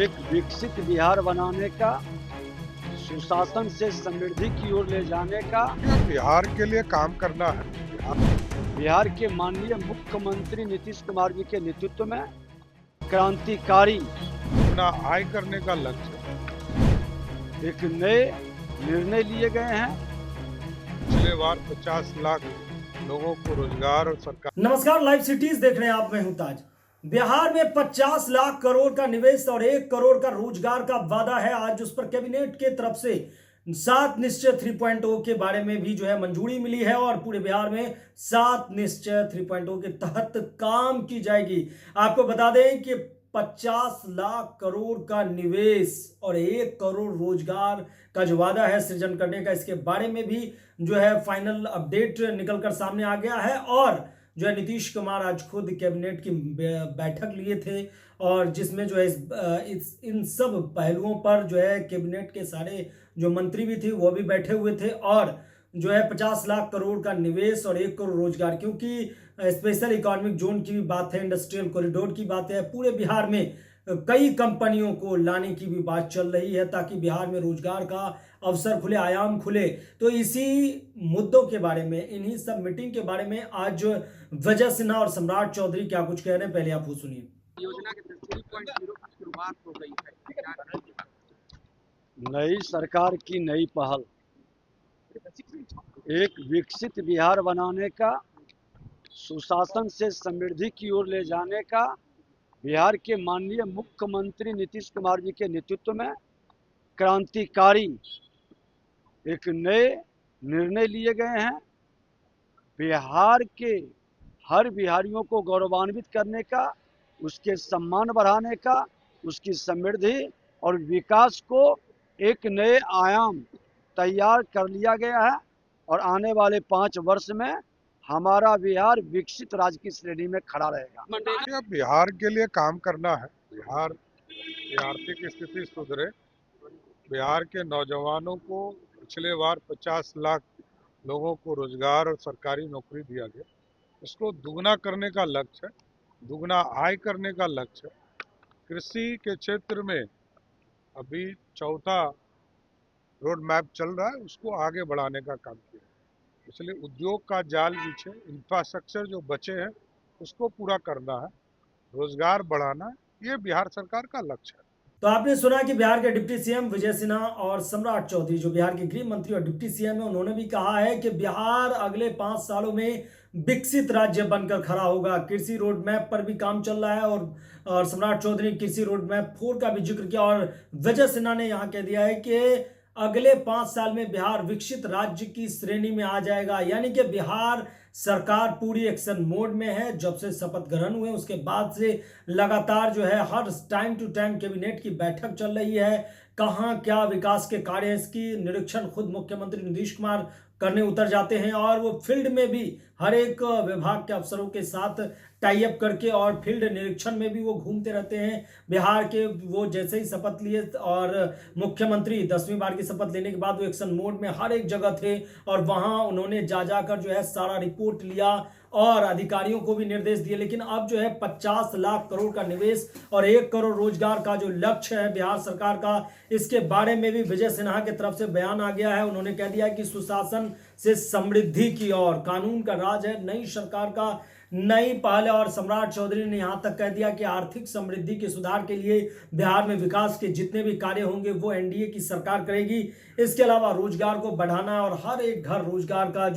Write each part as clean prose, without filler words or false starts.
एक विकसित बिहार बनाने का, सुशासन से समृद्धि की ओर ले जाने का, बिहार के लिए काम करना है। बिहार के माननीय मुख्यमंत्री नीतीश कुमार जी के नेतृत्व में क्रांतिकारी अपना आय करने का लक्ष्य एक नए निर्णय लिए गए हैं। पिछले बार 50 लाख लोगों को रोजगार और सरकार। नमस्कार, लाइव सिटीज देख रहे हैं आप। मैं हूं ताज। बिहार में 50 लाख करोड़ का निवेश और 1 करोड़ का रोजगार का वादा है। आज उस पर कैबिनेट के तरफ से 7 निश्चय 3.0 के बारे में भी मंजूरी मिली है और पूरे बिहार में 7 निश्चय 3.0 के तहत काम की जाएगी। आपको बता दें कि 50 लाख करोड़ का निवेश और 1 करोड़ रोजगार का जो वादा है सृजन करने का, इसके बारे में भी फाइनल अपडेट निकलकर सामने आ गया है। और नीतीश कुमार आज खुद कैबिनेट की बैठक लिए थे और जिसमें इन सब पहलुओं पर कैबिनेट के सारे जो मंत्री भी थे वो भी बैठे हुए थे। और 50 लाख करोड़ का निवेश और 1 करोड़ रोजगार, क्योंकि स्पेशल इकोनॉमिक जोन की भी बात है, इंडस्ट्रियल कॉरिडोर की बात है, पूरे बिहार में कई कंपनियों को लाने की भी बात चल रही है ताकि बिहार में रोजगार का अवसर खुले, आयाम खुले। तो इसी मुद्दों के बारे में, इन्हीं सब मीटिंग के बारे में आज विजय सिन्हा और सम्राट चौधरी क्या कुछ कह रहे हैं, पहले आप वो सुनिए। योजना के 3.0 की शुरुआत हो गई है। नई सरकार की नई पहल, एक विकसित बिहार बनाने का, सुशासन से समृद्धि की ओर ले जाने का, बिहार के माननीय मुख्यमंत्री नीतीश कुमार जी के नेतृत्व में क्रांतिकारी एक नए निर्णय लिए गए हैं। बिहार के हर बिहारियों को गौरवान्वित करने का, उसके सम्मान बढ़ाने का, उसकी समृद्धि और विकास को एक नए आयाम तैयार कर लिया गया है। और आने वाले 5 वर्ष में हमारा बिहार विकसित राज्य की श्रेणी में खड़ा रहेगा। बिहार के लिए काम करना है। बिहार की आर्थिक स्थिति सुधरे, बिहार के नौजवानों को पिछले बार 50 लाख लोगों को रोजगार और सरकारी नौकरी दिया गया, इसको दुगना करने का लक्ष्य है, दुगना आय करने का लक्ष्य है। कृषि के क्षेत्र में अभी चौथा रोड मैप चल रहा है, उसको आगे बढ़ाने का काम किया है। इसलिए उद्योग का जाल पीछे, इंफ्रास्ट्रक्चर जो बचे हैं उसको पूरा करना है, रोजगार बढ़ाना है, ये बिहार सरकार का लक्ष्य है। तो आपने सुना कि बिहार के डिप्टी सीएम विजय सिन्हा और सम्राट चौधरी, जो बिहार के गृह मंत्री और डिप्टी सीएम है, उन्होंने भी कहा है कि बिहार अगले 5 सालों में विकसित राज्य बनकर खड़ा होगा। कृषि रोड मैप पर भी काम चल रहा है और सम्राट चौधरी ने कृषि रोड मैप 4 का भी जिक्र किया और विजय सिन्हा ने यहाँ कह दिया है कि अगले 5 साल में बिहार विकसित राज्य की श्रेणी में आ जाएगा। यानी कि बिहार सरकार पूरी एक्शन मोड में है। जब से शपथ ग्रहण हुए उसके बाद से लगातार हर टाइम टू टाइम कैबिनेट की बैठक चल रही है। कहाँ क्या विकास के कार्य है, इसकी निरीक्षण खुद मुख्यमंत्री नीतीश कुमार करने उतर जाते हैं और वो फील्ड में भी हर एक विभाग के अफसरों के साथ टाई अप करके और फील्ड निरीक्षण में भी वो घूमते रहते हैं। बिहार के वो जैसे ही शपथ लिए और मुख्यमंत्री 10वीं बार की शपथ लेने के बाद वो एक्शन मोड में हर एक जगह थे और वहां उन्होंने जाकर सारा रिपोर्ट लिया और अधिकारियों को भी निर्देश दिए। लेकिन अब 50 लाख करोड़ का निवेश और 1 करोड़ रोजगार का जो लक्ष्य है बिहार सरकार का, इसके बारे में भी विजय सिन्हा की तरफ से बयान आ गया है। उन्होंने कह दिया कि सुशासन से समृद्धि की ओर, कानून का राज है, नई सरकार का नई पहल। और सम्राट चौधरी ने यहां तक कह दिया कि आर्थिक समृद्धि के सुधार के लिए बिहार में विकास के जितने भी कार्य होंगे वो एनडीए की सरकार करेगी। इसके अलावा रोजगार को बढ़ाना और हर एक घर रोजगार का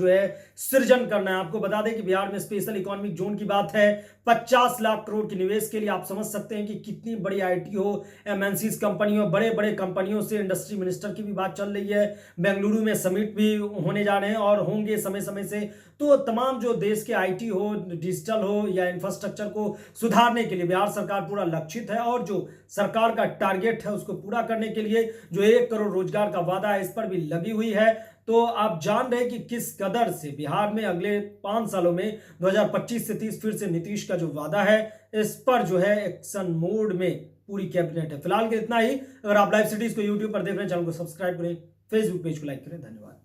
सृजन करना है। आपको बता दें कि बिहार में स्पेशल इकोनॉमिक जोन की बात है। 50 लाख करोड़ के निवेश के लिए आप समझ सकते हैं कि कितनी बड़ी आईटी हो, एमएनसीज कंपनी हो, बड़े बड़े कंपनियों से इंडस्ट्री मिनिस्टर की भी बात चल रही है। बेंगलुरु में समिट भी होने जा रहे हैं और होंगे समय समय से। तो तमाम जो देश के आईटी हो, डिजिटल हो या इंफ्रास्ट्रक्चर को सुधारने के लिए बिहार सरकार पूरा लक्षित है और जो सरकार का टारगेट है उसको पूरा करने के लिए 1 करोड़ रोजगार का वादा है, इस पर भी लगी हुई है। तो आप जान रहे हैं कि किस कदर से बिहार में अगले 5 सालों में 2025 से 30 फिर से नीतीश का जो वादा है, इस पर एक्शन मोड में पूरी कैबिनेट है। फिलहाल के इतना ही। अगर आप लाइव सिटीज को यूट्यूब पर देख रहे हैं, चैनल को सब्सक्राइब करें, फेसबुक पेज को लाइक करें। धन्यवाद।